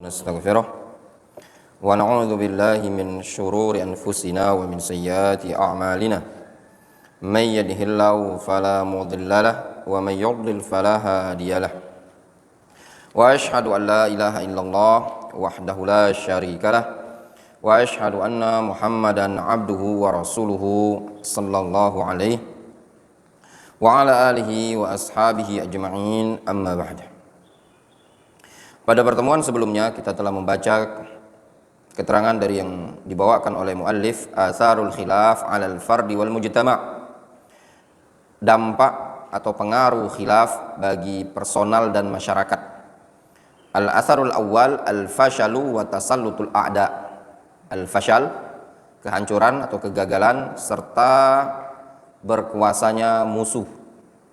نستغفره ونعوذ بالله من شرور أنفسنا ومن سيئات أعمالنا من يهده الله فلا مضل له ومن يضلل فلا هادي له وأشهد أن لا إله إلا الله وحده لا شريك له وأشهد أن محمدا عبده ورسوله صلى الله عليه وعلى آله وأصحابه أجمعين أما بعد. Pada pertemuan sebelumnya kita telah membaca keterangan dari yang dibawakan oleh muallif, atharul khilaf 'alal fardi wal mujtama'. Dampak atau pengaruh khilaf bagi personal dan masyarakat. Al-atharul awal al-fashalu wa tasallutul a'da. Al-fashal, kehancuran atau kegagalan serta berkuasanya musuh.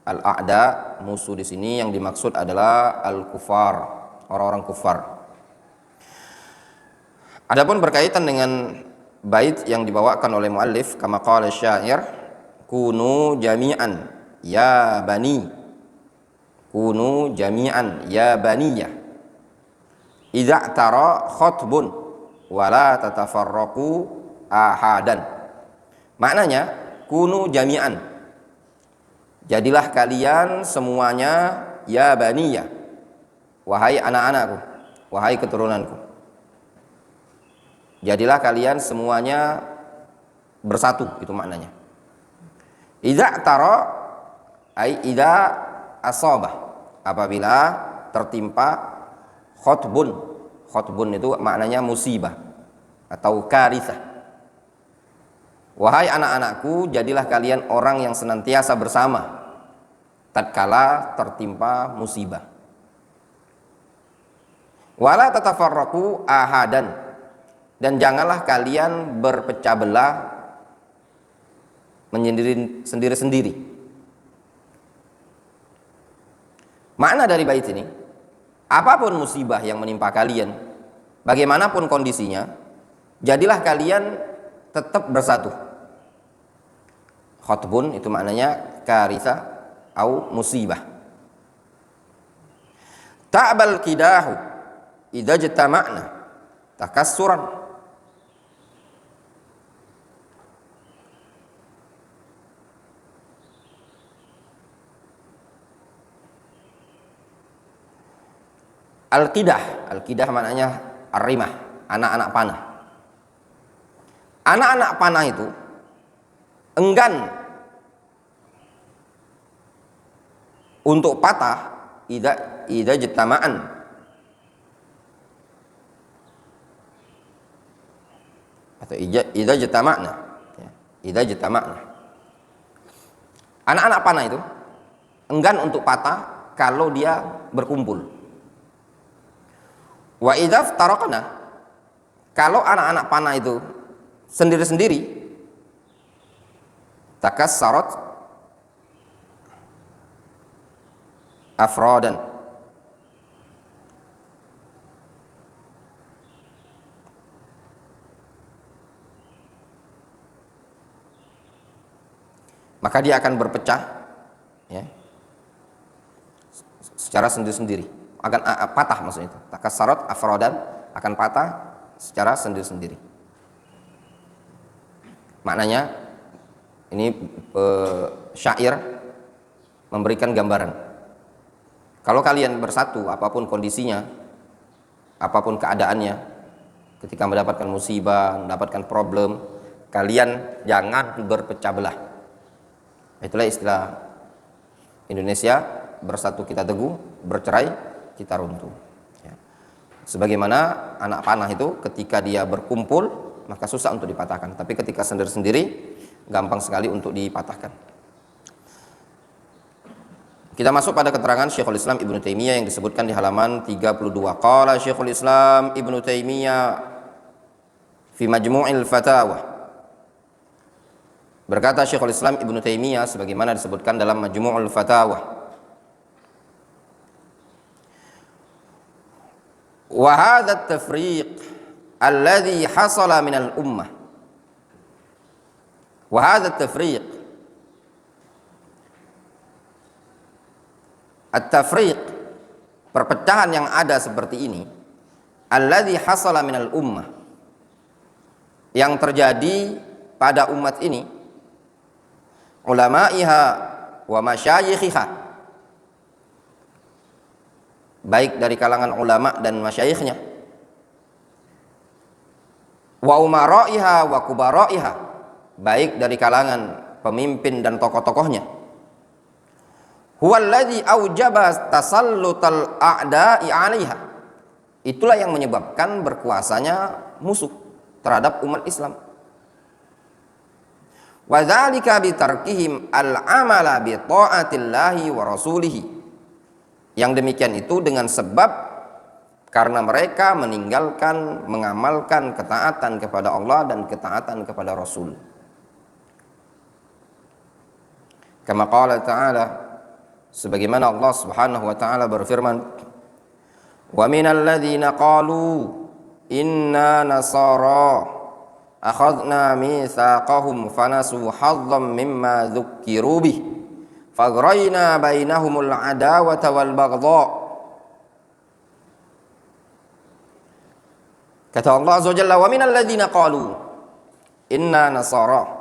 Al-a'da, musuh di sini yang dimaksud adalah al-kufar, orang-orang kufar. Adapun berkaitan dengan bait yang dibawakan oleh muallif, kama qala syair, kunu jami'an ya bani, kunu jami'an ya baniyah, idza tara khutbun wala tatafarraqu ahadan. Maknanya, kunu jami'an, jadilah kalian semuanya, ya baniyah, wahai anak-anakku, wahai keturunanku, jadilah kalian semuanya bersatu, itu maknanya. Idza tara ai idza asabah, apabila tertimpa khutbun. Khutbun itu maknanya musibah atau karitsah. Wahai anak-anakku, jadilah kalian orang yang senantiasa bersama tatkala tertimpa musibah. Wala tatafarraqu ahadan, dan janganlah kalian berpecah belah sendiri-sendiri. Makna dari bait ini, apapun musibah yang menimpa kalian, bagaimanapun kondisinya, jadilah kalian tetap bersatu. Khutbun itu maknanya karitsah au musibah. Ta'bal kidahu idza jatama'na takassuran. Al-qidah, al-qidah maknanya ar-rimah, anak-anak panah. Anak-anak panah itu enggan untuk patah idza jatama'an, atau idza jatama'na, idza jatama'na. Anak-anak panah itu enggan untuk patah kalau dia berkumpul. Wa idza iftaraqna, kalau anak-anak panah itu sendiri-sendiri, takassarat afradan, maka dia akan berpecah, ya, secara sendiri-sendiri, akan patah, maksudnya itu takassarat afradan, akan patah secara sendiri-sendiri. Maknanya ini syair memberikan gambaran, kalau kalian bersatu apapun kondisinya, apapun keadaannya, ketika mendapatkan musibah, mendapatkan problem, kalian jangan berpecah belah. Itulah istilah Indonesia, bersatu kita teguh, bercerai kita runtuh, ya. Sebagaimana anak panah itu ketika dia berkumpul maka susah untuk dipatahkan, tapi ketika sendiri-sendiri gampang sekali untuk dipatahkan. Kita masuk pada keterangan Syekhul Islam Ibnu Taimiyah yang disebutkan di halaman 32. Qala Syekhul Islam Ibnu Taimiyah fi Majmu'il Fatawa. Berkata Syekhul Islam Ibnu Taimiyah sebagaimana disebutkan dalam Majmu'ul Fatawa, wa hadha at-tafriq alladhi hasala min al-ummah, wa hadha at-tafriq, at-tafriq, perpecahan yang ada seperti ini, alladzi hasala minal ummah, yang terjadi pada umat ini, ulama'iha wa masyayikhiha, baik dari kalangan ulama dan masyayikhnya, wa umara'iha wa kubara'iha, baik dari kalangan pemimpin dan tokoh-tokohnya. Huwallazi aujaba tasallutal a'da'i 'alaiha, itulah yang menyebabkan berkuasanya musuh terhadap umat Islam. Wa dzalika bi tarkihim al-amala bi ta'atillahi wa rasulih, yang demikian itu dengan sebab karena mereka meninggalkan mengamalkan ketaatan kepada Allah dan ketaatan kepada Rasul. Kama qala ta'ala, sebagaimana Allah Subhanahu wa taala berfirman, wa minal ladzina qalu inna nasara akhadna mitsaqahum fanasu hazzan mimma dzukkiru bih faghrayna bainahumul adawata wal baghdha. Kata Allah azza wa jalla, wa minal ladzina qalu inna nasara,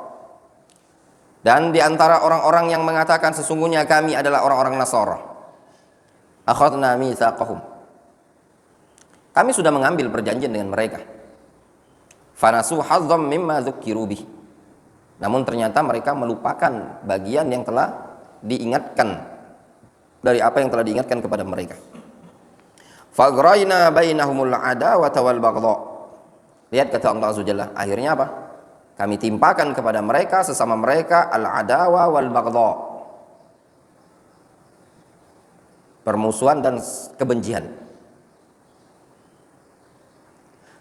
dan di antara orang-orang yang mengatakan sesungguhnya kami adalah orang-orang Nasara, akhadna mitsaqahum, kami sudah mengambil perjanjian dengan mereka, fanasu hazzam mimma dzukkiru bih, namun ternyata mereka melupakan bagian yang telah diingatkan dari apa yang telah diingatkan kepada mereka. Faghrayna bainahumul adawata wal baghdha, lihat kata Allah azza wa jalla, akhirnya apa? Kami timpakan kepada mereka sesama mereka al-adawa wal baghdha, permusuhan dan kebencian.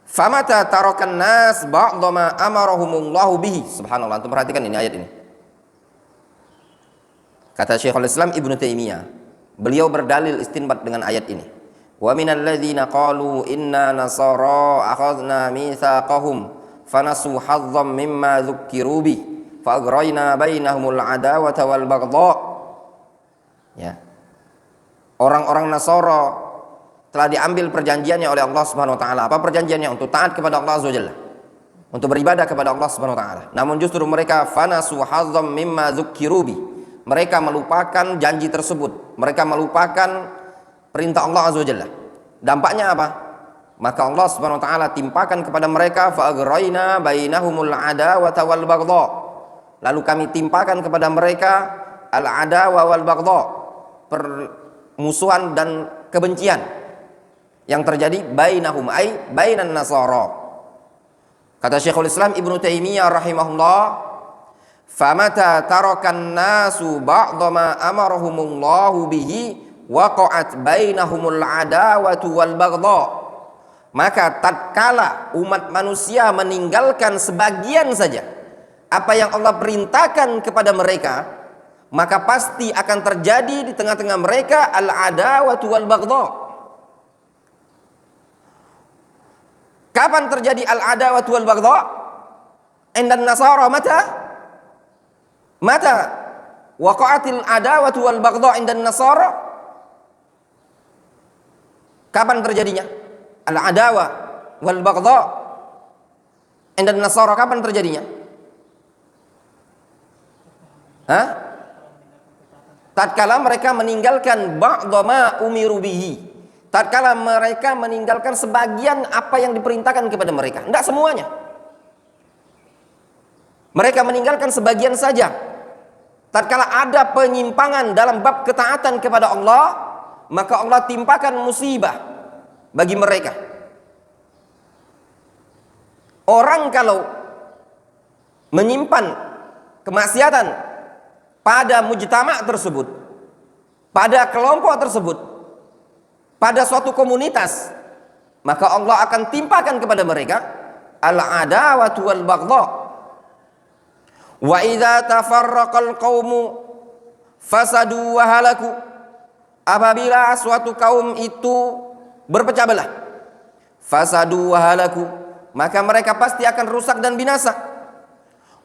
Famata tarakan nas ba'dha ma amarahumullahu bihi. Subhanallah, antum perhatikan ini ayat ini. Kata Syekhul Islam Ibnu Taimiyah, beliau berdalil istinbat dengan ayat ini. Wa minal ladzina qalu inna nasara akhadna mitsaqahum fanasu hazzam mimma dzukkiru bi faghrayna bainahumul adawata wal baghdha. Ya. Orang-orang Nasara telah diambil perjanjiannya oleh Allah Subhanahu wa taala. Apa perjanjiannya? Untuk taat kepada Allah azza wajalla, untuk beribadah kepada Allah Subhanahu wa taala. Namun justru mereka fanasu hazzam mimma dzukkiru bi, mereka melupakan janji tersebut, mereka melupakan perintah Allah azza wajalla. Dampaknya apa? Maka Allah Subhanahu wa taala timpakan kepada mereka fa'aghrayna bainahumul adawata wal baghdha, lalu kami timpakan kepada mereka al adawa wal baghdha, permusuhan dan kebencian yang terjadi bainahum ay bainan nasara. Kata Syekhul Islam Ibnu Taimiyah rahimahullah, famata tarakan nasu ba'dha ma amarahumullahu bihi waqa'at bainahumul adawatu wal baghdha, maka tatkala umat manusia meninggalkan sebagian saja apa yang Allah perintahkan kepada mereka, maka pasti akan terjadi di tengah-tengah mereka al-adawatu wal baghdha. Kapan terjadi al-adawatu wal baghdha? Indan nasara mata waqa'atil adawatu wal baghdha indan nasara. Kapan terjadinya al-adawa wal baghdha indan nasara? Kapan terjadinya? Tatkala mereka meninggalkan ba'dha ma umiru bihi, tatkala mereka meninggalkan sebagian apa yang diperintahkan kepada mereka, tidak semuanya. Mereka meninggalkan sebagian saja. Tatkala ada penyimpangan dalam bab ketaatan kepada Allah, maka Allah timpakan musibah bagi mereka. Orang kalau menyimpan kemaksiatan pada mujtama' tersebut, pada kelompok tersebut, pada suatu komunitas, maka Allah akan timpakan kepada mereka al-adawatu wal baghdha. Wa idza tafarraqal qaumu fasadu wa halaku, apabila suatu kaum itu berpecah belah, fasadu wa halaku, maka mereka pasti akan rusak dan binasa.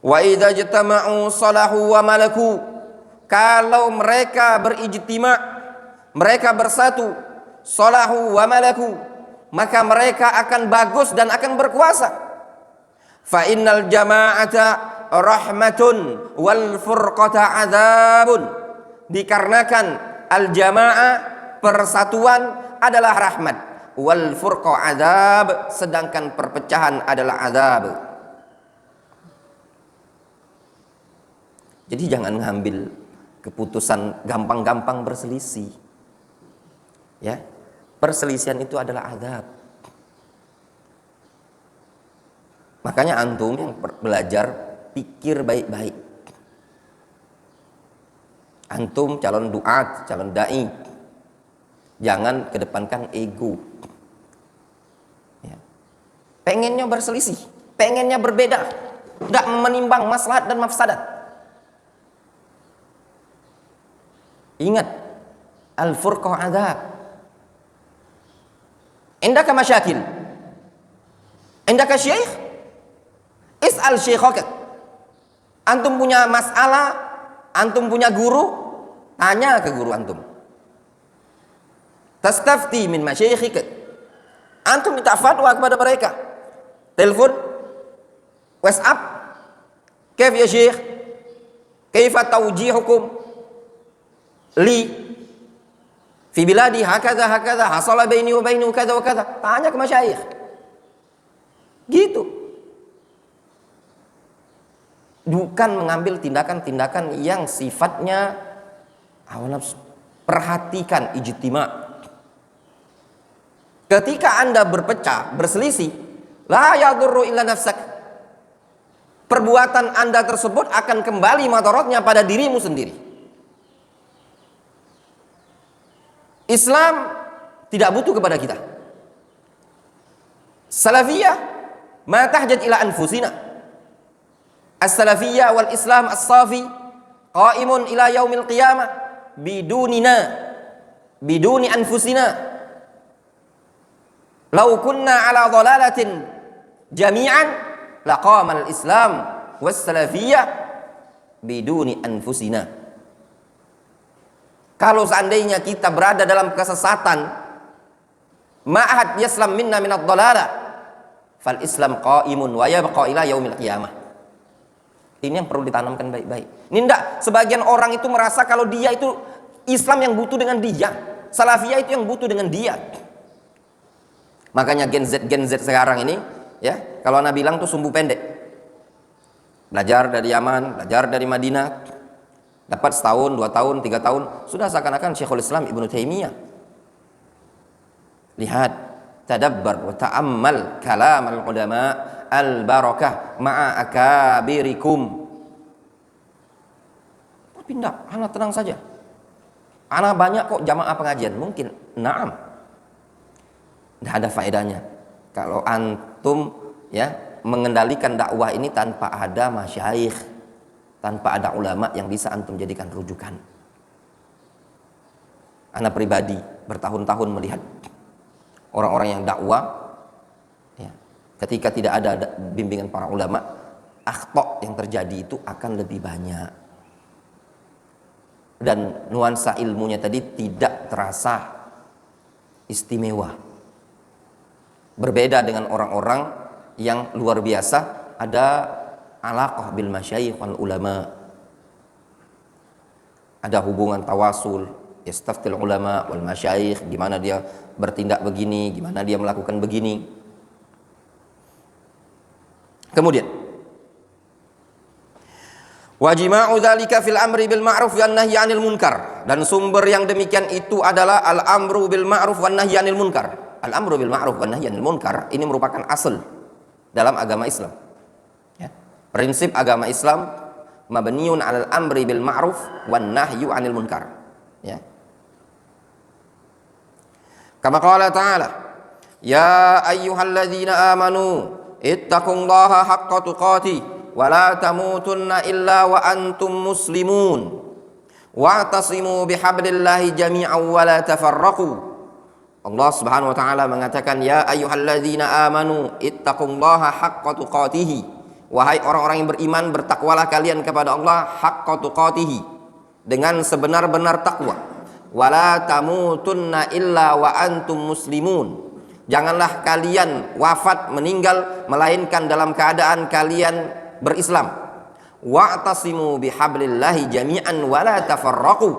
Wa idza jama'u salahu wa malaku, kalau mereka berijtima', mereka bersatu, salahu wa malaku, maka mereka akan bagus dan akan berkuasa. Fa innal jama'ata rahmatun wal furqata adzabun. Dikarenakan al jama'ah, persatuan, adalah rahmat, wal furqa adzab, sedangkan perpecahan adalah adzab. Jadi jangan ngambil keputusan gampang-gampang berselisih. Ya, perselisihan itu adalah adzab. Makanya antum yang belajar pikir baik-baik. Antum calon duat, calon dai, jangan kedepankan ego. Ya. Pengennya berselisih, pengennya berbeda, tidak menimbang maslahat dan mafsadat. Ingat, al-furqah adzab. Indaka masyakil, indaka syekh, is'al syekhaka. Antum punya masalah, antum punya guru, tanya ke guru antum. Tastafti min masyayikhika. Antum minta fatwa kepada mereka. Telepon, WhatsApp, kaif ya syekh, kaifa tawjihukum li fi biladi hakadha hakadha hasala baini wa bainu kadha wa kadha. Tanya ke masyayikh. Gitu. Bukan mengambil tindakan-tindakan yang sifatnya hawa nafsu. Perhatikan ijtima'. Ketika Anda berpecah, berselisih, la yadurru illa nafsak. Perbuatan Anda tersebut akan kembali madaratnya pada dirimu sendiri. Islam tidak butuh kepada kita. Salafiyah ma tahjat ila anfusina. As-salafiyah wal Islam as-safi qaimun ila yaumil qiyamah bidunina, biduni anfusina. Lau kunna ala dhalalatin jami'an laqama al-Islam was-salafiyah biduni anfusina. Kalau seandainya kita berada dalam kesesatan, ma'ahad yaslam minna minad dhalalah, fal Islam qaimun wa yabqa ila yaumil qiyamah. Ini yang perlu ditanamkan baik-baik. Ini enggak, sebagian orang itu merasa kalau dia itu Islam yang butuh dengan dia, Salafiyah itu yang butuh dengan dia. Makanya Gen Z sekarang ini, ya, kalau Anda bilang tuh sumbu pendek. Belajar dari Yaman, belajar dari Madinah, dapat setahun, 2 tahun, 3 tahun, sudah seakan-akan Syekhul Islam Ibnu Taimiyah. Lihat, tadabbar wa ta'ammal kalam al-ulama al-barakah ma'a akabirikum. Tapi enggak, ana tenang saja. Ana banyak kok jamaah pengajian, mungkin. Naam. Enggak ada faedahnya kalau antum ya mengendalikan dakwah ini tanpa ada masyayikh, tanpa ada ulama yang bisa antum jadikan rujukan. Ana pribadi bertahun-tahun melihat orang-orang yang dakwah, ya, ketika tidak ada bimbingan para ulama, akhta yang terjadi itu akan lebih banyak. Dan nuansa ilmunya tadi tidak terasa istimewa. Berbeda dengan orang-orang yang luar biasa, ada alaqah bil masyayikh wal ulama, ada hubungan tawasul, yastaftil ulama wal masyayikh, gimana dia bertindak begini, gimana dia melakukan begini. Kemudian wa jima'u dzalika fil amri bil ma'ruf wan nahyi 'anil munkar, dan sumber yang demikian itu adalah al amru bil ma'ruf wan nahyi 'anil munkar. Al amru bil ma'ruf wan nahyi 'anil munkar ini merupakan asal dalam agama Islam. Prinsip agama Islam mabniun 'alal amri bil ma'ruf wan nahyu 'anil munkar. Ya. Kama qala ta'ala, ya ayyuhalladzina amanu ittaqullaha haqqa tuqatih wa la tamutunna illa wa antum muslimun wa'tasimu bihablillahi jami'an wa la tafarraqu. Allah Subhanahu wa taala mengatakan, ya ayyuhalladzina amanu ittaqullaha haqqa tuqatih. Wahai orang-orang yang beriman, bertakwalah kalian kepada Allah haqqa tuqatihi, dengan sebenar-benar takwa. Wala tamutunna illa wa antum muslimun. Janganlah kalian wafat meninggal melainkan dalam keadaan kalian berislam. Wa'tasimu bihablillahi jami'an wala tafarraqu,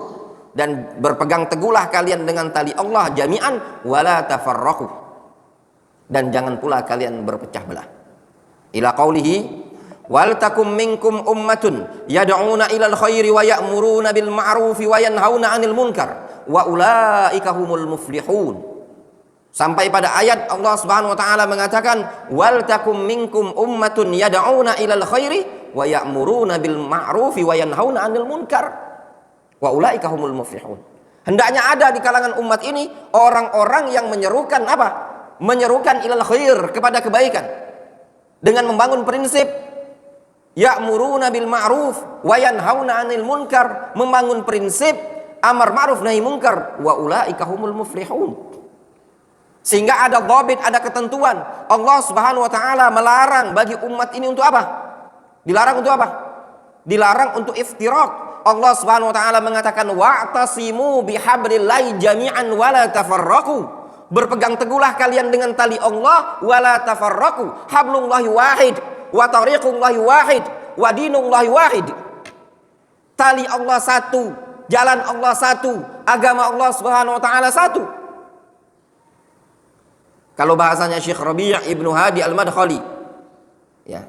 dan berpegang teguhlah kalian dengan tali Allah jami'an wala tafarraqu, dan jangan pula kalian berpecah belah. Ila qaulihi wal takum minkum ummatun yad'una ilal khairi wa ya'muruna bil ma'rufi wa yanhauna 'anil munkar wa ulaika humul muflihun. Sampai pada ayat Allah Subhanahu wa taala mengatakan wal takum minkum ummatun yad'una ilal khairi wa ya'muruna bil ma'rufi wa yanhauna 'anil munkar wa ulaika humul muflihun. Hendaknya ada di kalangan umat ini orang-orang yang menyerukan apa? Menyerukan ilal khair, kepada kebaikan, dengan membangun prinsip ya'muruna bil ma'ruf wa yanhauna 'anil munkar, membangun prinsip amar ma'ruf nahi munkar, wa ulaika humul muflihun. Sehingga ada dhabit, ada ketentuan. Allah Subhanahu wa taala melarang bagi umat ini untuk apa? Dilarang untuk apa? Dilarang untuk iftiraq. Allah Subhanahu wa taala mengatakan wa'tasimu bihablillahi jami'an wala tafarraqu. Berpegang teguhlah kalian dengan tali Allah wala tafarraqu. Hablullahi wahid wa tariqullahi wahid wa dinullahi wahid. Tali Allah satu, jalan Allah satu, agama Allah Subhanahu wa taala satu. Kalau bahasanya Syekh Rabi' Ibnu Hadi Al-Madkhali, ya,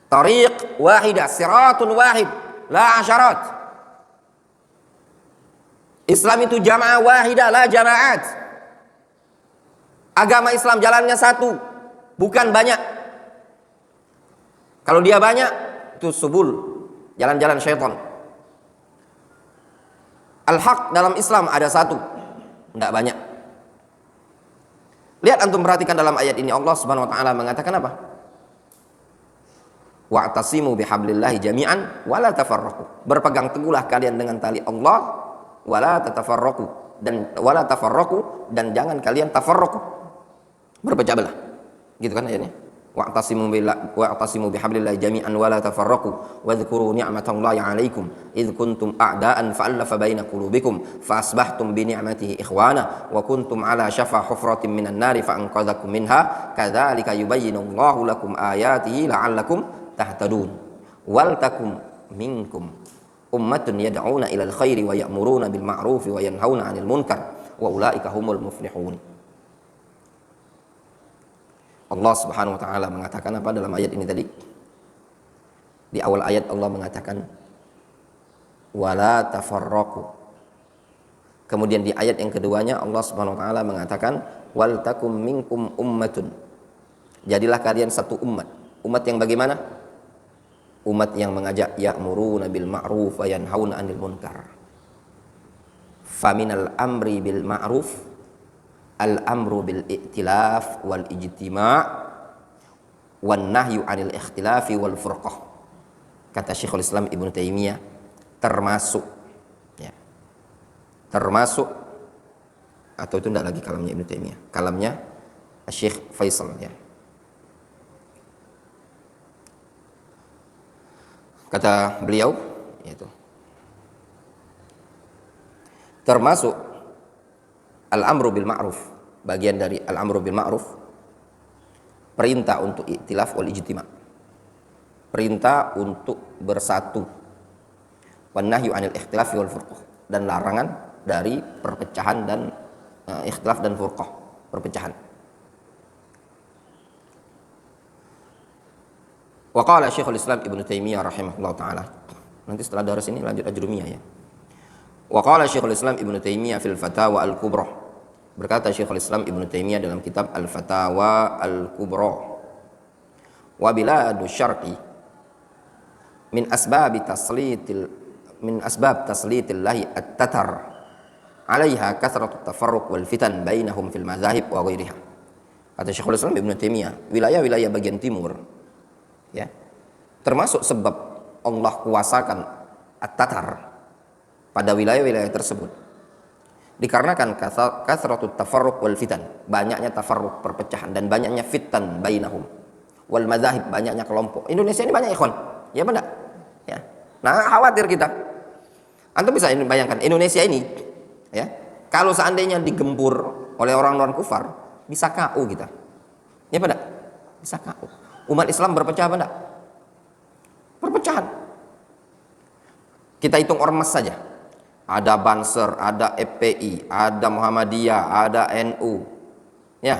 tariq wahidah, siratun wahid, la asyarat. Islam itu jamaah wahidah, la jama'at. Agama Islam jalannya satu, bukan banyak. Kalau dia banyak, itu subul, jalan-jalan syaitan. Al-haq dalam Islam ada satu, tidak banyak. Lihat antum, perhatikan dalam ayat ini Allah Subhanahu wa taala mengatakan apa? Wa'tasimu bihablillahi jami'an wala tafarraqu. Berpegang teguhlah kalian dengan tali Allah wala tatafarraqu, dan wala tafarraqu, dan jangan kalian tafarraqu, berpecah belah. Gitu kan ayatnya? Wa'tasimu bihablillahi jami'an wala tafarraqu wadhkuru ni'matallahi 'alaikum idh kuntum a'da'an fa'alafa baina qulubikum fa'asbahtum bi ni'matihi ikhwana wa kuntum 'ala shafa hufratin minan nari fa'anqadhakum minha kadzalika yubayyinullahu lakum ayatihi la'allakum tahtadun. Wal takum minkum ummatun yad'una ilal khairi wa ya'muruna bil ma'rufi wa yanhauna 'anil munkar wa ulaika humul muflihun. Allah Subhanahu wa taala mengatakan apa dalam ayat ini tadi? Di awal ayat Allah mengatakan wala tafarraqu. Kemudian di ayat yang keduanya Allah Subhanahu wa taala mengatakan wal takum minkum ummatun. Jadilah kalian satu umat. Umat yang bagaimana? Umat yang mengajak ya'muruna bil ma'ruf wa yanhauna 'anil munkar. Faminal amri bil ma'ruf al-amru bil i'tilaf wal ijtima' wan nahyu 'anil ikhtilafi wal furqah. Kata Syekhul Islam Ibnu Taimiyah, termasuk, ya, termasuk, atau itu tidak lagi kalamnya Ibnu Taimiyah, kalamnya Syekh Faisal, ya. Kata beliau, yaitu termasuk al-amru bil ma'ruf, bagian dari al-amru bil ma'ruf, perintah untuk iktilaf wal ijtima', perintah untuk bersatu, wan nahyu 'anil ikhtilafi wal furqah, dan larangan dari perpecahan dan ikhtilaf dan furqah, perpecahan. Wa qala Syekhul Islam Ibnu Taimiyah rahimahullah taala. Nanti setelah daras ini lanjut Ajrumiyah, ya. Wa qala Syekhul Islam Ibnu Taimiyah fil Fatawa Al-Kubra. Berkata Syekhul Islam Ibnu Taimiyah dalam kitab Al-Fatawa Al-Kubra, wa biladu syarqi min asbab taslitil at-tatar 'alaiha kathratu tafarruq wal fitan bainahum fil mazahib wa ghairiha. Kata Syekhul Islam Ibnu Taimiyah, wilayah-wilayah bagian timur, ya, termasuk sebab Allah kuasakan at-tatar pada wilayah-wilayah tersebut dikarenakan kasratut tafarruq wal fitan, banyaknya tafarruq, perpecahan, dan banyaknya fitan bainahum wal madzahib, banyaknya kelompok. Indonesia ini banyak ikhwan, ya benar, ya. Nah, khawatir kita. Antum bisa bayangkan Indonesia ini, ya, kalau seandainya digempur oleh orang non kufar, Bisa KO kita. Ya pada? Bisa KO. Umat Islam berpecah apa enggak? Perpecahan. Kita hitung ormas saja. Ada Banser, ada FPI, ada Muhammadiyah, ada NU. Ya,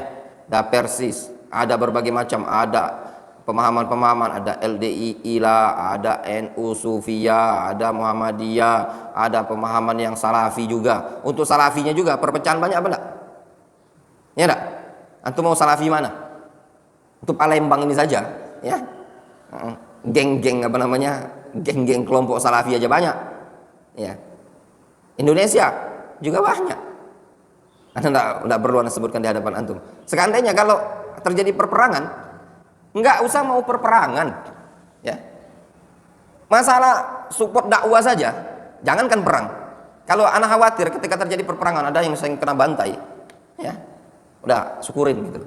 ada Persis, ada berbagai macam, ada pemahaman-pemahaman, ada LDI, ILA, ada NU Sufia, ada Muhammadiyah, ada pemahaman yang Salafi juga. Untuk Salafinya juga perpecahan banyak apa enggak? Ya enggak? Antum mau Salafi mana? Untuk Palembang ini saja, ya. Geng-geng apa namanya? Geng-geng kelompok Salafi aja banyak. Ya. Indonesia juga banyak. Anda enggak perlu Anda sebutkan di hadapan antum. Seandainya kalau terjadi perperangan, enggak usah mau perperangan, ya. Masalah support dakwah saja, jangankan perang. Kalau anak khawatir ketika terjadi perperangan ada yang saya kena bantai, ya. Udah syukurin gitu.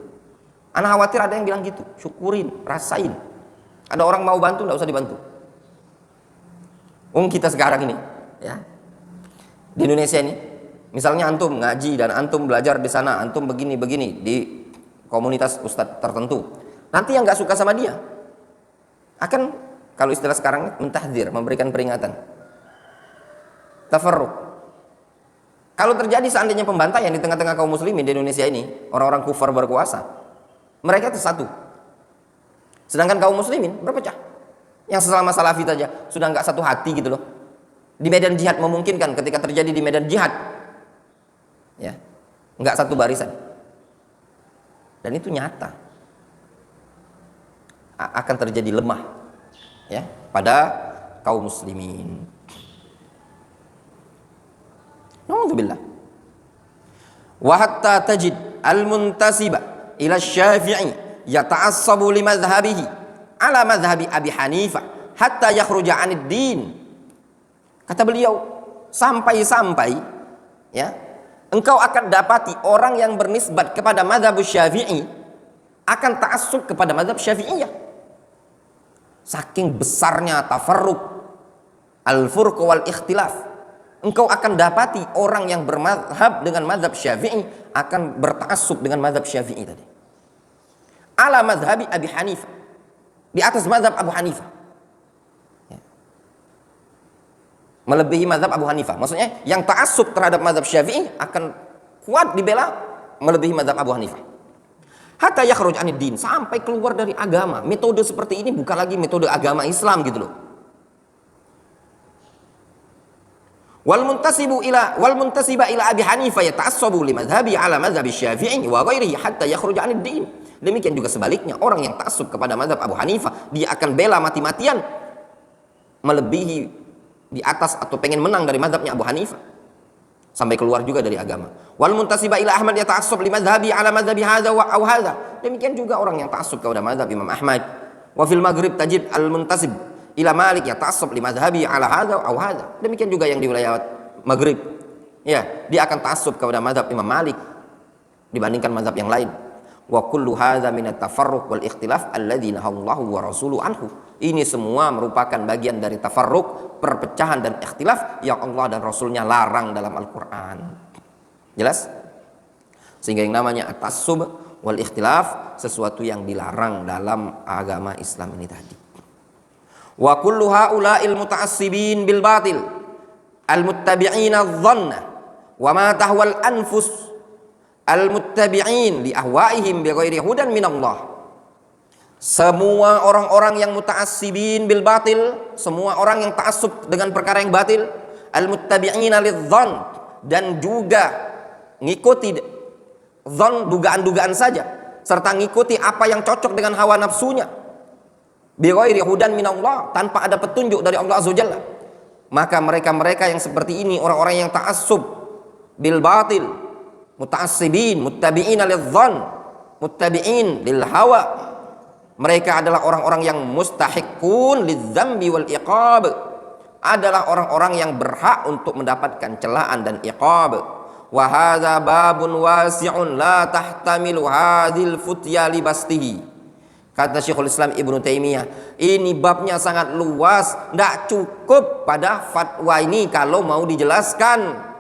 Anak khawatir ada yang bilang gitu, syukurin, rasain. Ada orang mau bantu enggak usah dibantu. Kita sekarang ini, ya. Di Indonesia ini, misalnya antum ngaji dan antum belajar di sana, antum begini-begini di komunitas ustadz tertentu. Nanti yang nggak suka sama dia akan, kalau istilah sekarang, mentahdzir, memberikan peringatan, tafarruq. Kalau terjadi seandainya pembantaian di tengah-tengah kaum muslimin di Indonesia ini, orang-orang kufar berkuasa, mereka itu satu. Sedangkan kaum muslimin berpecah. Yang sesama Salafi saja sudah nggak satu hati gitu loh. Di medan jihad memungkinkan ketika terjadi di medan jihad, ya, nggak satu barisan. Dan itu nyata akan terjadi lemah, ya, pada kaum muslimin. Na'udzubillah. Wa hatta tajid al-muntasiba ila Syafi'i yata'assabu li madhhabihi ala madhhabi Abi Hanifah hatta yakhruja 'anid din. Kata beliau, sampai-sampai, ya, engkau akan dapati orang yang bernisbat kepada mazhab Syafi'i akan ta'assub kepada mazhab Syafi'iyah. Saking besarnya tafarruq, al-furq wal ikhtilaf, engkau akan dapati orang yang bermazhab dengan mazhab Syafi'i akan berta'assub dengan mazhab Syafi'i tadi. Ala mazhabi Abi Hanifah, di atas mazhab Abu Hanifah. Melebihi mazhab Abu Hanifah. Maksudnya yang ta'assub terhadap mazhab Syafi'i akan kuat dibela melebihi mazhab Abu Hanifah. Hatta yakhruj 'anid din, sampai keluar dari agama. Metode seperti ini bukan lagi metode agama Islam gitu loh. Wal muntasiba ila Abi Hanifah yata'assabu li madhhabi ala madhhabi Syafi'i wa ghairihi hatta yakhruj 'anid din. Demikian juga sebaliknya, orang yang ta'assub kepada mazhab Abu Hanifah, dia akan bela mati-matian melebihi di atas atau pengen menang dari mazhabnya Abu Hanifah sampai keluar juga dari agama. Wal muntasiba ila Ahmad yata'assab li madhhabi ala madhhabi hadza wa aw hadza. Demikian juga orang yang ta'assub kepada mazhab Imam Ahmad. Wa fil Maghrib tajid al muntasib ila Malik yata'assab li madhhabi ala hadza wa aw hadza. Demikian juga yang di wilayah Maghrib, ya, dia akan ta'assub kepada mazhab Imam Malik dibandingkan mazhab yang lain. Wa kullu hadza min at-tafarruq wal ikhtilaf alladzi nahallahu wa rasuluhu anhu. Ini semua merupakan bagian dari tafarruq, perpecahan dan ikhtilaf yang Allah dan Rasulnya larang dalam Al-Quran. Jelas? Sehingga yang namanya at-tassub wal ikhtilaf sesuatu yang dilarang dalam agama Islam ini tadi. Wa kullu haula'il muta'assibin bil batil al-muttabi'ina adh-dhanna wa ma tahwal anfus al-muttabi'in li ahwa'ihim bi ghairi hudan minallah. Semua orang-orang yang muta'assibin bil batil, semua orang yang ta'assub dengan perkara yang batil, al-muttabi'ina lidh-dhann, dan juga ngikuti dhann, dugaan-dugaan saja, serta ngikuti apa yang cocok dengan hawa nafsunya, bi ghairi hudan minallah, tanpa ada petunjuk dari Allah Azza wa Jalla. Maka mereka-mereka yang seperti ini, orang-orang yang ta'assub bil batil, muta'assibin, muttabi'ina lidh-dhann, muttabi'in lil hawa, mereka adalah orang-orang yang mustahiqun lidzambi wal iqab, adalah orang-orang yang berhak untuk mendapatkan celaan dan iqab. Wa hadza babun wasi'un la tahtamilu hadzal futya libastihi. Kata Syekhul Islam Ibnu Taimiyah, ini babnya sangat luas, tidak cukup pada fatwa ini kalau mau dijelaskan.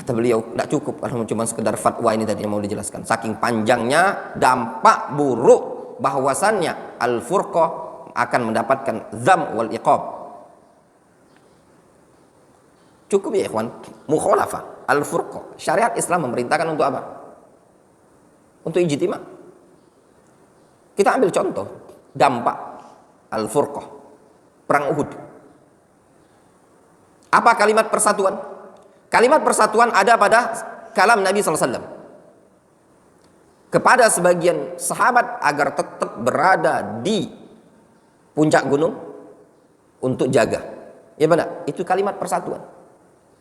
Kata beliau, tidak cukup kalau cuma sekedar fatwa ini tadi yang mau dijelaskan. Saking panjangnya dampak buruk bahwasannya al-furqah akan mendapatkan dzam wal iqab. Cukup ya ikhwan, mukhalafah al-furqah. Syariat Islam memerintahkan untuk apa? Untuk ijtima. Kita ambil contoh dampak al-furqah, perang Uhud. Apa kalimat persatuan? Kalimat persatuan ada pada kalam Nabi SAW kepada sebagian sahabat agar tetap berada di puncak gunung untuk jaga. Ya benar, itu kalimat persatuan.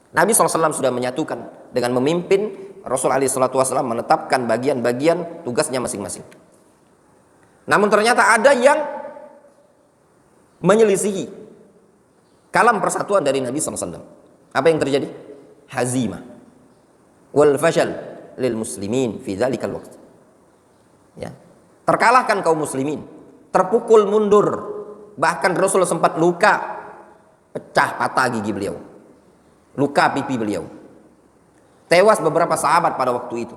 Nabi SAW sudah menyatukan dengan memimpin, Rasul SAW menetapkan bagian-bagian tugasnya masing-masing. Namun ternyata ada yang menyelisihi kalam persatuan dari Nabi SAW. Apa yang terjadi? Hazimah wal fashal lil muslimin fi dzalikal waqt. Ya. Terkalahkan kaum muslimin, terpukul mundur, bahkan Rasul sempat luka, pecah patah gigi beliau, luka pipi beliau, tewas beberapa sahabat pada waktu itu.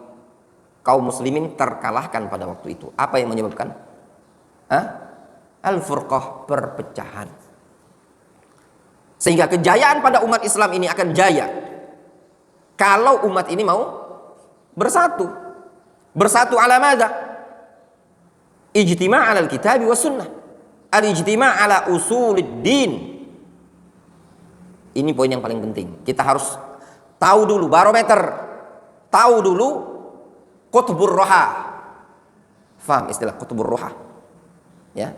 Kaum muslimin terkalahkan pada waktu itu. Apa yang menyebabkan? Al-furqah, perpecahan. Sehingga kejayaan pada umat Islam ini akan jaya kalau umat ini mau bersatu. Bersatu ala madza? Ijtima' ala al-kitab wa sunnah. Al-ijtima' ala usuluddin. Ini poin yang paling penting. Kita harus tahu dulu barometer, tahu dulu qutbur roha. Faham istilah qutbur roha? Ya.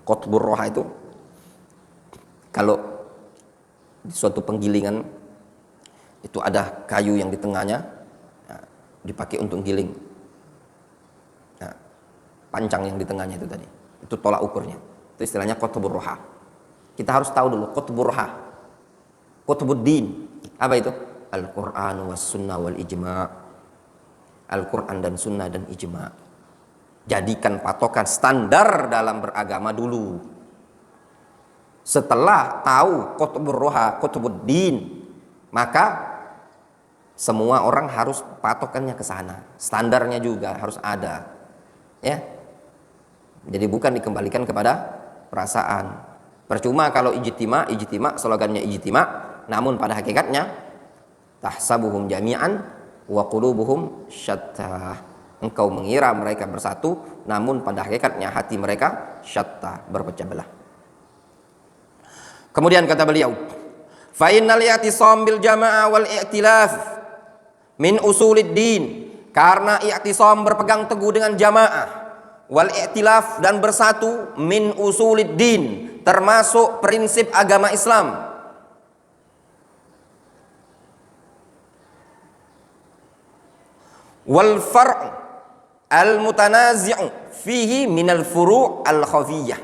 Qutbur roha itu kalau di suatu penggilingan itu ada kayu yang di tengahnya, nah, dipakai untuk giling. Nah, pancang yang di tengahnya itu tadi, itu tolak ukurnya. Itu istilahnya qutbur roha. Kita harus tahu dulu qutbur roha, qutbuddin. Apa itu? Al-Quran was sunnah wal ijma'. Al-Quran dan sunnah dan ijma'. Jadikan patokan standar dalam beragama dulu. Setelah tahu qutbur roha, qutbuddin, maka semua orang harus patokannya ke sana. Standarnya juga harus ada. Ya. Jadi bukan dikembalikan kepada perasaan. Percuma kalau ijtima, slogannya ijtima, namun pada hakikatnya tahsabuhum jami'an wa qulubuhum syatta. Engkau mengira mereka bersatu, namun pada hakikatnya hati mereka syatta, berpecah belah. Kemudian kata beliau, fa innal i'tisam bil jamaah wal i'tilaf min usuluddin, karena i'tisam berpegang teguh dengan jamaah, wal i'tilaf dan bersatu, min usuluddin termasuk prinsip agama Islam. Wal far' al mutanazi'u fihi min al furu' al khafiyah.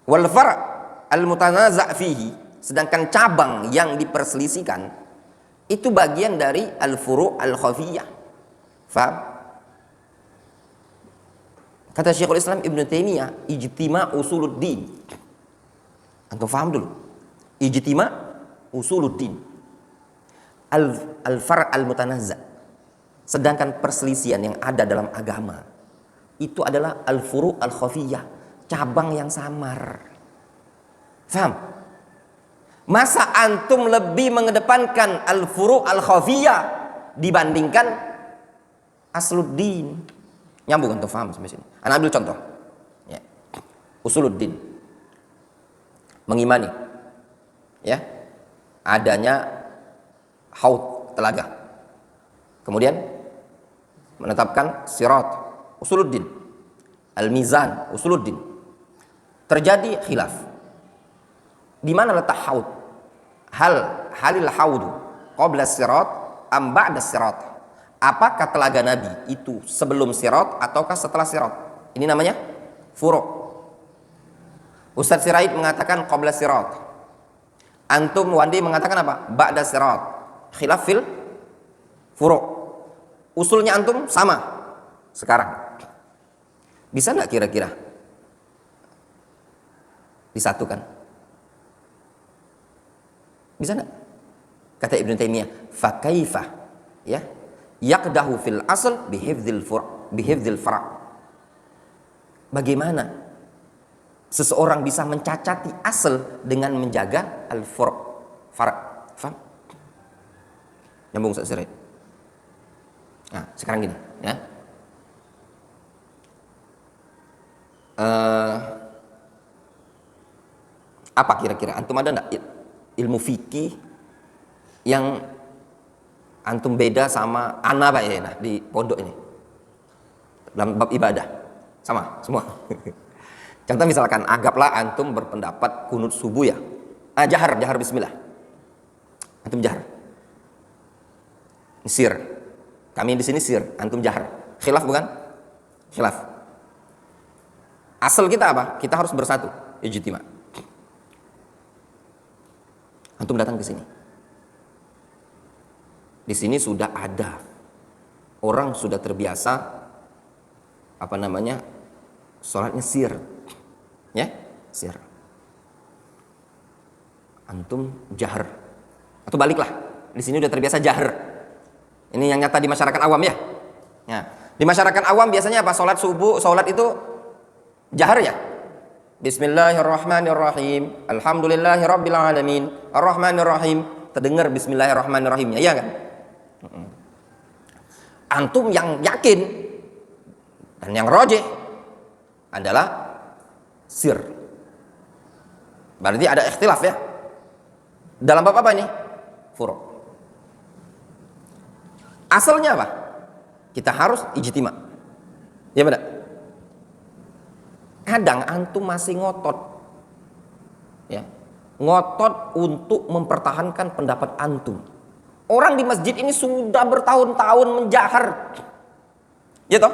Wal far' al mutanaza' fihi, sedangkan cabang yang diperselisihkan itu bagian dari al-furu' al-khafiyah. Faham? Kata Syekhul Islam Ibn Taimiyah, ijtima' usuluddin. Antum faham dulu. Ijtima' usuluddin. Al-far' al-mutanazza. Sedangkan perselisihan yang ada dalam agama itu adalah al-furu' al-khafiyah, cabang yang samar. Faham? Masa antum lebih mengedepankan al-furu' al-khafiyah dibandingkan asluddin? Nyambung antum faham sampai sini? Ana ambil contoh. Ya. Usuluddin. Mengimani ya adanya haud, telaga. Kemudian menetapkan sirat, usuluddin. Al-mizan, usuluddin. Terjadi khilaf. Di mana letak haud? Halil haudu qabla sirat am ba'da sirat? Apakah telaga Nabi itu sebelum sirat ataukah setelah sirat? Ini namanya furu'. Ustaz Sirait mengatakan qabla sirat. Antum Wandi mengatakan apa? Ba'da sirat. Khilaf fil furu'. Usulnya antum sama sekarang. Bisa nggak kira-kira disatukan? Bisa enggak? Kata Ibnu Taimiyah, fa kaifa ya yaqdahu fil asl bihifdzil fara'. Bagaimana seseorang bisa mencacati asal dengan menjaga fara'. Faham? Nyambung Ustaz Sirait. Nah, sekarang gini ya. Apa kira-kira antum ada enggak ilmu fikih yang antum beda sama ana Pak ya, nah, di pondok ini dalam bab ibadah sama semua? Contoh misalkan anggaplah antum berpendapat kunut subuh ya, jahar bismillah, antum jahar, sir, kami di sini sir, antum jahar, khilaf bukan? Khilaf. Asal kita apa? Kita harus bersatu, ijtima'. Antum datang ke sini. Di sini sudah ada orang sudah terbiasa sholatnya sir, ya, sir. Antum jahar, atau baliklah. Di sini udah terbiasa jahar. Ini yang nyata di masyarakat awam ya. Ya. Di masyarakat awam biasanya apa? Sholat subuh, sholat itu jahar ya. Bismillahirrahmanirrahim. Alhamdulillahirabbil alamin. Arrahmanirrahim. Terdengar bismillahirrahmanirrahimnya, ya kan? Antum yang yakin dan yang rajih adalah sir. Berarti ada ikhtilaf ya. Dalam bab apa ini? Furu'. Asalnya apa? Kita harus ijtima'. Ya benar? Kadang antum masih ngotot. Ya. Ngotot untuk mempertahankan pendapat antum. Orang di masjid ini sudah bertahun-tahun menjahar. Ya toh?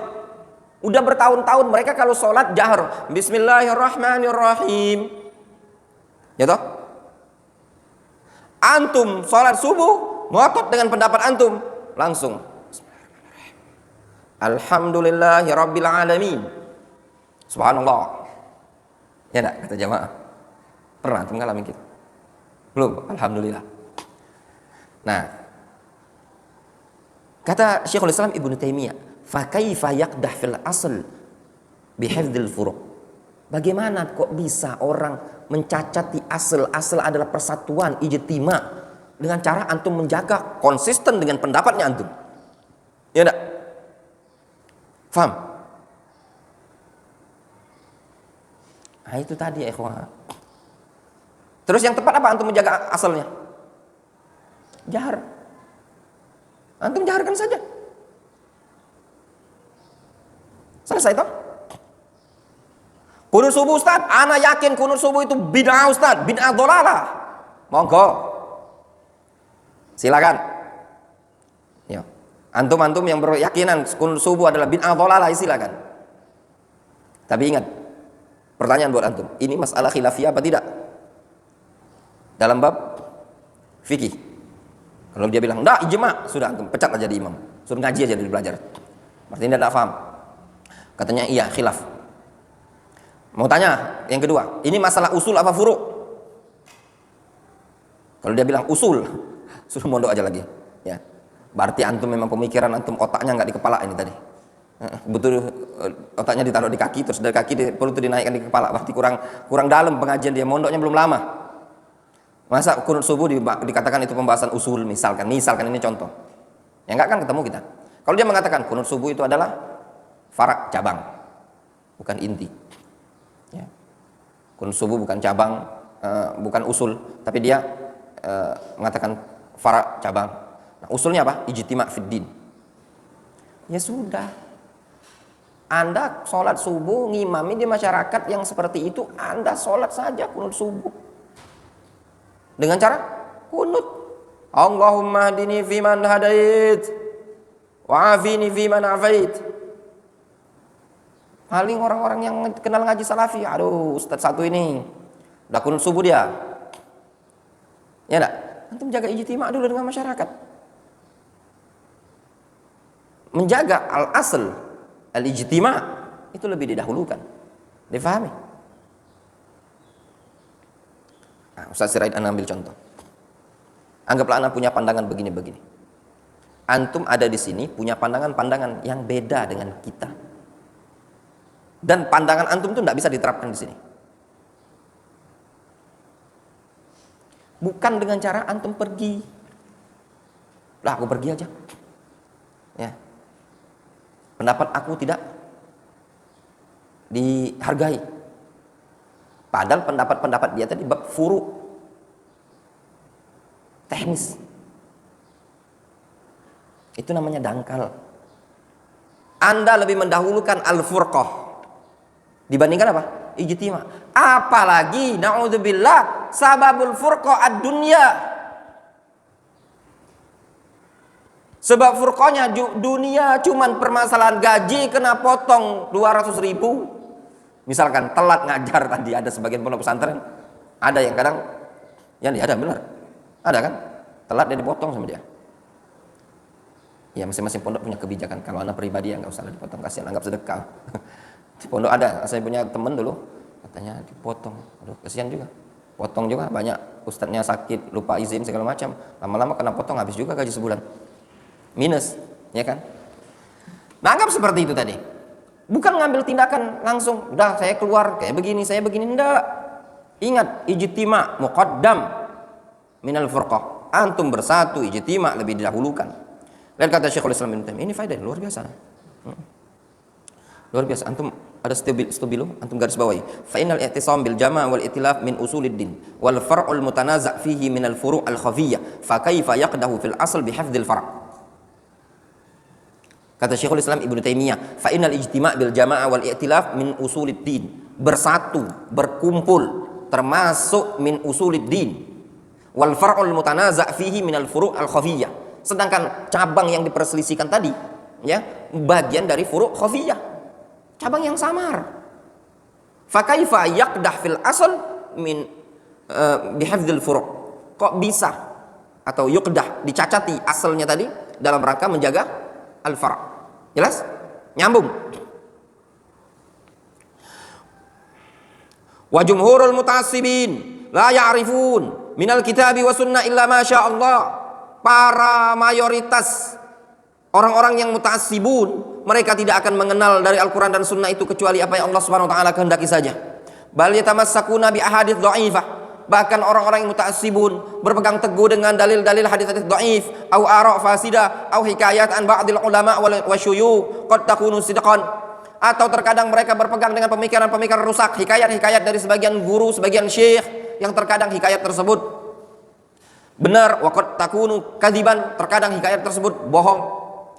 Udah bertahun-tahun mereka kalau sholat jahar. Bismillahirrahmanirrahim. Ya toh? Antum sholat subuh, ngotot dengan pendapat antum. Langsung. Alhamdulillahirabbil alamin. Subhanallah. Ya enggak kata jamaah? Pernah antum ngalamin gitu? Belum? Alhamdulillah. Nah, kata Syekhul Islam Ibnu Taimiyah, fa kaifa yaqdah fil asl bihifdzil furu'. Bagaimana kok bisa orang mencacati asal adalah persatuan, ijtima', dengan cara antum menjaga konsisten dengan pendapatnya antum. Ya enggak? Faham? Nah, itu tadi ya ikhwan. Terus yang tepat apa antum menjaga asalnya? Jahar. Antum jaharkan saja. Selesai toh? Kunut subuh Ustaz, ana yakin kunut subuh itu bid'ah Ustaz, bid'ah dhalalah. Monggo. Silakan. Ya. Antum-antum yang berkeyakinan kunut subuh adalah bid'ah dhalalah, silakan. Tapi ingat, pertanyaan buat antum, ini masalah khilafiyah apa tidak? Dalam bab fikih. Kalau dia bilang, enggak, ijma', sudah antum pecat aja di imam. Suruh ngaji aja dari belajar. Berarti dia tidak paham. Katanya iya, khilaf. Mau tanya, yang kedua, ini masalah usul apa furu'? Kalau dia bilang usul, suruh mondok aja lagi. Ya. Berarti antum memang pemikiran antum otaknya enggak di kepala ini tadi. Betul, otaknya ditaruh di kaki, terus dari kaki perlu dinaikkan di kepala. Berarti kurang dalam pengajian dia, mondoknya belum lama. Masa kunut subuh dikatakan itu pembahasan usul, misalkan ini contoh. Ya enggak kan ketemu kita. Kalau dia mengatakan kunut subuh itu adalah fara', cabang, bukan inti. Ya. Kunut subuh bukan cabang, bukan usul, tapi dia mengatakan fara', cabang. Nah, usulnya apa? Ijtima' fid din. Ya sudah. Anda sholat subuh ngimami di masyarakat yang seperti itu, Anda sholat saja kunut subuh. Dengan cara kunut. Allahumma hdini fiman hadait wa afini fiman afait. Paling orang-orang yang kenal ngaji salafi, aduh ustaz satu ini udah kunut subuh dia. Ya enggak? Antum jaga ijtima' dulu dengan masyarakat. Menjaga al-asl al-ijtima' itu lebih didahulukan. Difahami? Nah, Ustaz Sirait ana ambil contoh. Anggaplah ana punya pandangan begini-begini. Antum ada di sini punya pandangan-pandangan yang beda dengan kita. Dan pandangan antum itu tidak bisa diterapkan di sini. Bukan dengan cara antum pergi. Lah aku pergi aja. Ya. Pendapat aku tidak dihargai. Padahal pendapat-pendapat dia tadi bab furu, teknis. Itu namanya dangkal. Anda lebih mendahulukan al-furqah dibandingkan apa? Ijtima. Apalagi naudzubillah sababul furqah ad-dunya. Sebab furqahnya dunia cuman permasalahan gaji kena potong 200.000. Misalkan telat ngajar tadi, ada sebagian pondok pesantren, ada yang kadang ada benar. Ada kan? Telat dia dipotong sama dia. Ya masing-masing pondok punya kebijakan. Kalau anak pribadi ya nggak usah dipotong, kasihan, anggap sedekah. Di pondok ada, saya punya teman dulu, katanya dipotong. Aduh, kasihan juga. Potong juga, banyak ustadznya sakit, lupa izin segala macam. Lama-lama kena potong, habis juga gaji sebulan. Minus, ya kan? Nah, anggap seperti itu tadi. Bukan ngambil tindakan langsung, udah saya keluar kayak begini, saya begini, enggak. Ingat, ijtima muqaddam minal furqah. Antum bersatu, ijtima lebih didahulukan. Lihat kata Syekhul Islam Ibnu Taimiyah, ini faedah luar biasa. Luar biasa. Antum ada stabilo, antum garis bawahi. Fa innal i'tisam bil jama' wal itilaf min usuliddin wal far'ul mutanaza' fihi min al furu' al khafiyyah. Fa kaifa yaqdahu fil asl bi hifdzil far'. Kata Syekhul Islam Ibnu Taimiyah, fa innal ijtima' bil jama'ah wal i'tilaf min usuliddin. Bersatu, berkumpul termasuk min usuliddin. Wal far'ul mutanaza' fihi min al furu' al khafiyyah. Sedangkan cabang yang diperselisihkan tadi, ya, bagian dari furu' khafiyah. Cabang yang samar. Fa kaifa yaqdah fil asl min bihifdzil furu'. Kok bisa atau yuqdah dicacati asalnya tadi dalam rangka menjaga al-far'. Jelas? Nyambung. Wa jumhurul muta'assibin la ya'rifun minal kitabi wa sunnah illa ma syaa Allah. Para mayoritas orang-orang yang muta'assibun, mereka tidak akan mengenal dari Al-Qur'an dan sunnah itu kecuali apa yang Allah Subhanahu wa taala kehendaki saja. Bal yatamassakuna bi ahadits dhaifah. Bahkan orang-orang yang muta'assibun berpegang teguh dengan dalil-dalil hadis-hadis dhaif, au ara' fasida, au hikayat an ba'dil ulama wa syuyukh qad takunu sidqan. Atau terkadang mereka berpegang dengan pemikiran-pemikiran rusak, hikayat-hikayat dari sebagian guru, sebagian syekh yang terkadang hikayat tersebut benar, wa qad takunu kadziban, terkadang hikayat tersebut bohong.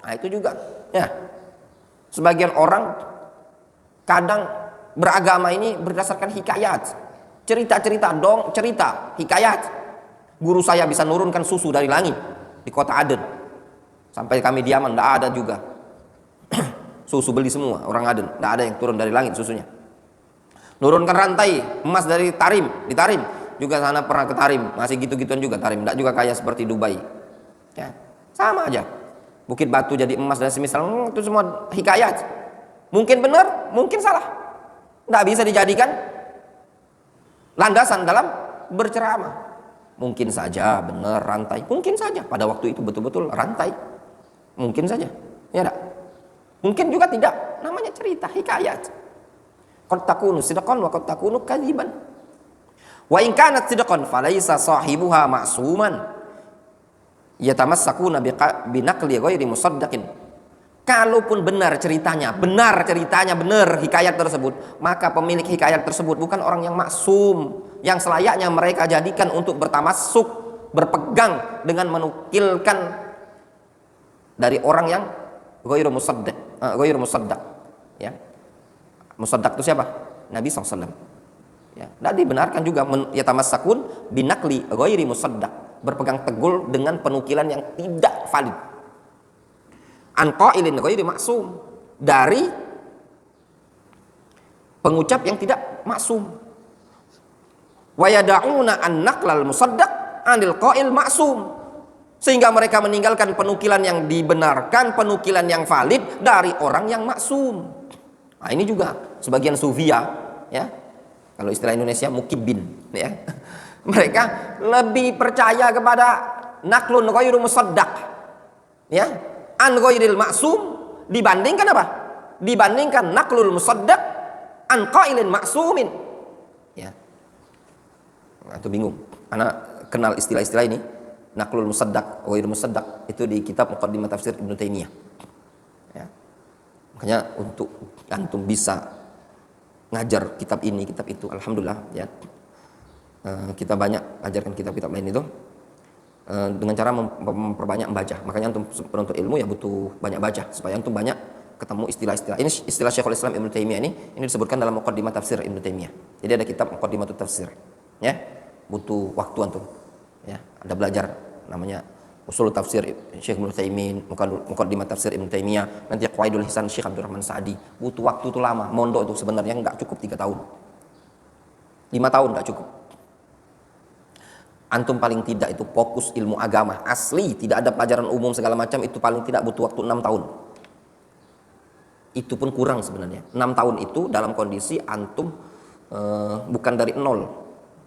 Nah, itu juga. Ya. Sebagian orang kadang beragama ini berdasarkan hikayat. Cerita-cerita dong, cerita, hikayat. Guru saya bisa nurunkan susu dari langit di kota Aden. Sampai kami di Yaman, tidak ada juga. Susu beli semua, orang Aden. Tidak ada yang turun dari langit susunya. Nurunkan rantai emas dari Tarim, di Tarim. Juga sana pernah ke Tarim, masih gitu-gituan juga Tarim. Tidak juga kaya seperti Dubai. Ya, sama aja. Bukit Batu jadi emas dan semisal, itu semua hikayat. Mungkin benar, mungkin salah. Tidak bisa dijadikan landasan dalam berceramah. Mungkin saja benar rantai, mungkin saja pada waktu itu betul-betul rantai, mungkin saja, ya enggak? Mungkin juga tidak, namanya cerita, hikayat. Qad takunu sidqan wa qad takunu kadziban. Wa in kanat sidqan falaysa sahibuha ma'suman yatamassakuna binaqli ghairi musaddaqin. Kalaupun benar ceritanya, benar hikayat tersebut, maka pemilik hikayat tersebut bukan orang yang maksum, yang selayaknya mereka jadikan untuk bertamassuk, berpegang dengan menukilkan dari orang yang ghairu musaddaq, ya. Musaddaq itu siapa? Nabi SAW. Ya, dan dibenarkan juga yatamassakun binaqli ghairi musaddaq, berpegang teguh dengan penukilan yang tidak valid. An qailin ghairi maksum, dari pengucap yang tidak maksum. Wa yad'una an naqlal musaddaq anil qail maksum, sehingga mereka meninggalkan penukilan yang dibenarkan, penukilan yang valid dari orang yang maksum. Nah, ini juga sebagian sufia, ya. Kalau istilah Indonesia mukibin, ya. Mereka lebih percaya kepada naklun ghairu musaddaq. Ya, an ghairil maksum dibandingkan apa? Dibandingkan naklul musaddaq an qailin maksumin. Ya. Itu bingung. Anak kenal istilah-istilah ini. Naklul musaddaq, ghairu musaddaq itu di kitab Muqaddimah Tafsir Ibnu Taimiyah. Ya. Makanya untuk antum bisa ngajar kitab ini, kitab itu, alhamdulillah ya. Kita banyak ajarkan kitab-kitab lain itu dengan cara memperbanyak membaca. Makanya antum penuntut ilmu ya butuh banyak baca supaya antum banyak ketemu istilah-istilah. Ini istilah Syekhul Islam Ibnu Taimiyah ini disebutkan dalam Muqaddimah Tafsir Ibnu Taimiyah. Jadi ada kitab Muqaddimah Tafsir. Ya. Butuh waktu antum. Ya, ada belajar namanya Usul Tafsir Syekh Ibnu Taimin, Muqaddimah Tafsir Ibnu Taimiyah, nanti Qawaidul Hisan Syekh Abdurrahman Sa'di. Butuh waktu itu lama. Mondok itu sebenarnya enggak cukup 3 tahun. 5 tahun enggak cukup. Antum paling tidak itu fokus ilmu agama asli, tidak ada pelajaran umum segala macam, itu paling tidak butuh waktu 6 tahun. Itu pun kurang sebenarnya. 6 tahun itu dalam kondisi antum bukan dari nol.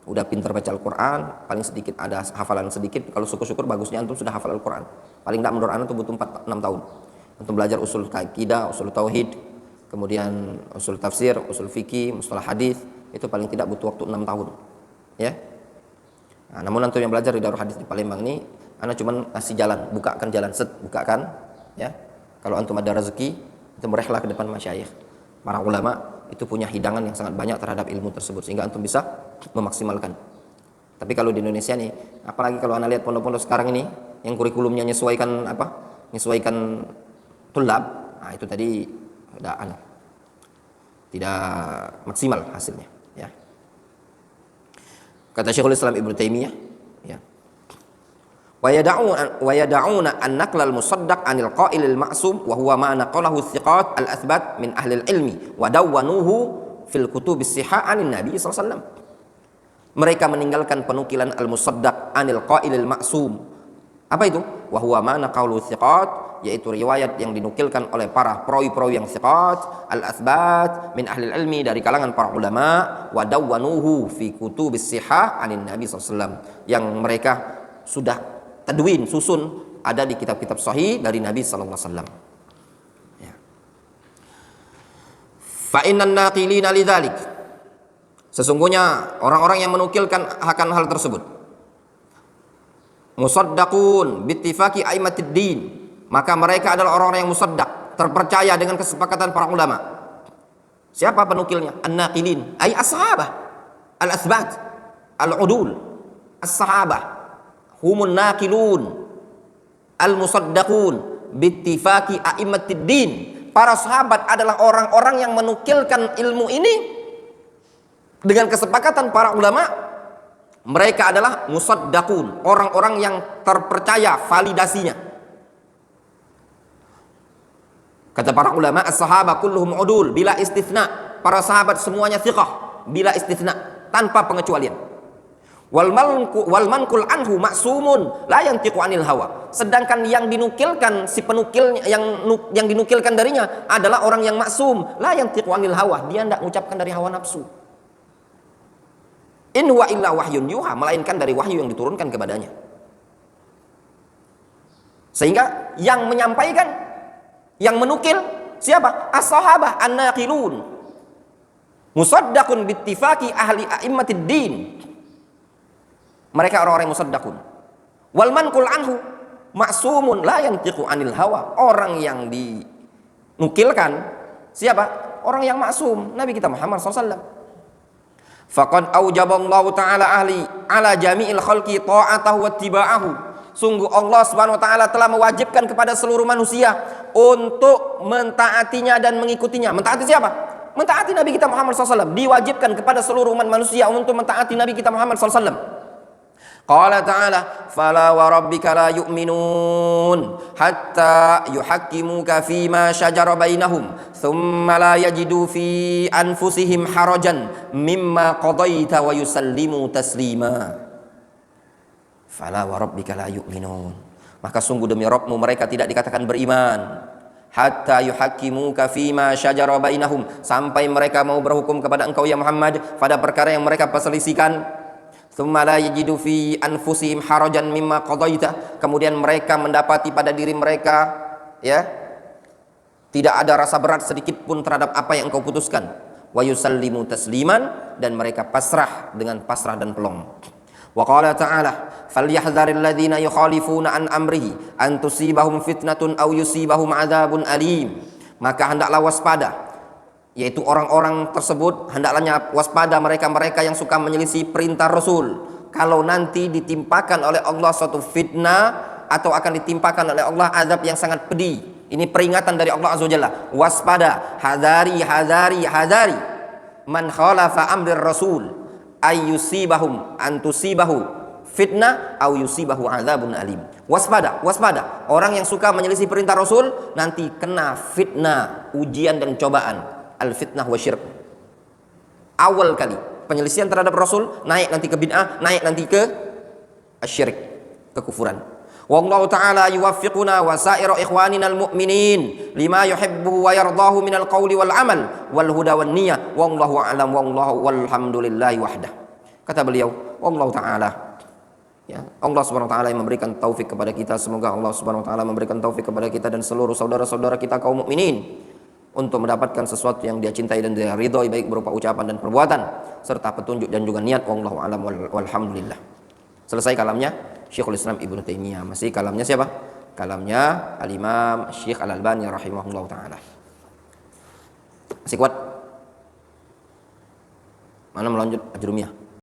Udah pintar baca Al-Quran, paling sedikit ada hafalan sedikit. Kalau syukur-syukur bagusnya antum sudah hafal Al-Quran. Paling tidak menurut antum butuh 4-6 tahun. Antum belajar usul akidah, usul tauhid, kemudian usul tafsir, usul fikih, mustalah hadis, itu paling tidak butuh waktu 6 tahun. Ya. Nah, namun antum yang belajar di Darul Hadis di Palembang ini, ana cuman kasih jalan, bukakan jalan, bukakan, ya. Kalau antum ada rezeki, itu merehlah ke depan masyayikh. Para ulama itu punya hidangan yang sangat banyak terhadap ilmu tersebut sehingga antum bisa memaksimalkan. Tapi kalau di Indonesia nih, apalagi kalau anda lihat pondok-pondok sekarang ini yang kurikulumnya menyesuaikan tulab, nah itu tadi tidak maksimal hasilnya, ya. Kata Syekhul Islam Ibnu Taimiyah, ya. Wa yada'una an-naql al-musaddaq 'anil qa'il al-ma'sum wa huwa ma naqalahu thiqat al-athbat min ahli al-ilmi wa dawwanuhu fil kutub as-sihah 'anin nabi sallallahu alaihi wasallam. Mereka meninggalkan penukilan al-musaddaq 'anil qa'il al-ma'sum. Apa itu? Wa huwa ma naqalahu thiqat, yaitu riwayat yang dinukilkan oleh para perawi-perawi yang thiqat al-athbat min ahli al-ilmi, dari kalangan para ulama, wa dawwanuhu fi kutub as-sihah 'anin nabi sallallahu alaihi wasallam, yang mereka sudah tadwin, susun, ada di kitab-kitab sahih dari Nabi sallallahu alaihi wasallam. Ya. Fa innan naqilina lidzalik. Sesungguhnya orang-orang yang menukilkan akan hal tersebut, musaddaqun bittifaqi aimatid din, maka mereka adalah orang-orang yang musaddaq, terpercaya dengan kesepakatan para ulama. Siapa penukilnya? An-naqilin, ay as-sahabah, al-athbat, al-udul, as-sahabah humun naqilun al-musaddaqun bittifaqi a'immatid din. Para sahabat adalah orang-orang yang menukilkan ilmu ini dengan kesepakatan para ulama. Mereka adalah musaddaqun, orang-orang yang terpercaya validasinya. Kata para ulama, as-sahabah kulluhum udul bila istitsna. Para sahabat semuanya thiqah bila istitsna, tanpa pengecualian. Wal manqul anhu maksumun la yantiqu anil hawa. Sedangkan yang dinukilkan, si penukilnya, yang dinukilkan darinya adalah orang yang maksum, la yantiqu anil hawa, dia tidak mengucapkan dari hawa nafsu. In huwa illa wahyun yuha, melainkan dari wahyu yang diturunkan kepadanya. Sehingga yang menyampaikan, yang menukil siapa? As-sahabah an-naqilun musaddaqun bittifaqi ahli a'immatid din. Mereka orang-orang yang musaddaqun. Wal manqul anhu maksumun la yantiqu anil hawa. Orang yang dinukilkan siapa? Orang yang maksum, Nabi kita Muhammad SAW. Faqad aujaballahu ta'ala ahli ala jami'il khalqi ta'atahu wattiba'ahu. Sungguh Allah Subhanahu wa taala telah mewajibkan kepada seluruh manusia untuk mentaatinya dan mengikutinya. Mentaati siapa? Mentaati Nabi kita Muhammad SAW. Diwajibkan kepada seluruh umat manusia untuk mentaati Nabi kita Muhammad SAW. Qala ta'ala fala wa rabbika la yu'minun hatta yuhakkimuka fima syajara bainahum thumma la yajidu fi anfusihim harajan mimma qadaita wa yusallimu taslima. Fala wa rabbika la yu'minun, maka sungguh demi Rabbmu mereka tidak dikatakan beriman. Hatta yuhakkimuka fima syajara bainahum, sampai mereka mau berhukum kepada engkau ya Muhammad pada perkara yang mereka perselisihkan. Tsumma la yajidu fi anfusihim harajan mimma qadaita, kemudian mereka mendapati pada diri mereka ya tidak ada rasa berat sedikit pun terhadap apa yang engkau putuskan. Wa yusallimu tasliman, dan mereka pasrah dengan pasrah dan pelong. Wa qala ta'ala falyahdharil ladzina yukhalifuna an amrihi an tusibahum fitnatun aw yusibahum adzabun alim. Maka hendaklah waspada, yaitu orang-orang tersebut hendaklah waspada mereka-mereka yang suka menyelisih perintah Rasul, kalau nanti ditimpakan oleh Allah suatu fitnah atau akan ditimpakan oleh Allah azab yang sangat pedih. Ini peringatan dari Allah Azza wa Jalla. Waspada, hadari hadari hadari man khalafa amrir Rasul ayyusibahum antusibahu fitnah au yusibahu azabun alim. Waspada, waspada. Orang yang suka menyelisih perintah Rasul nanti kena fitnah, ujian dan cobaan. Al-fitnah wa syirk. Awal kali penyelisihan terhadap Rasul, naik nanti ke bid'ah, naik nanti ke asyirik, kekufuran. Wallahu ta'ala yuwaffiquna wa sa'iru ikhwaninal mu'minin lima yuhibbu wa yardahu minal qawli wal amal wal huda wan niyah wallahu a'lam walhamdulillahi wahdah. Kata beliau, wallahu ta'ala, ya, Allah Subhanahu wa taala yang memberikan taufik kepada kita. Semoga Allah Subhanahu wa taala memberikan taufik kepada kita dan seluruh saudara-saudara kita kaum mukminin untuk mendapatkan sesuatu yang dia cintai dan dia ridhoi, baik berupa ucapan dan perbuatan serta petunjuk dan juga niat. Wallahu a'lam walhamdulillah. Selesai kalamnya Syekhul Islam Ibnu Taimiyah. Masih kalamnya siapa? Kalamnya Al-Imam Syekh Al-Albani rahimahullahu taala. Masih kuat? Mana melanjut Ajrumiyah?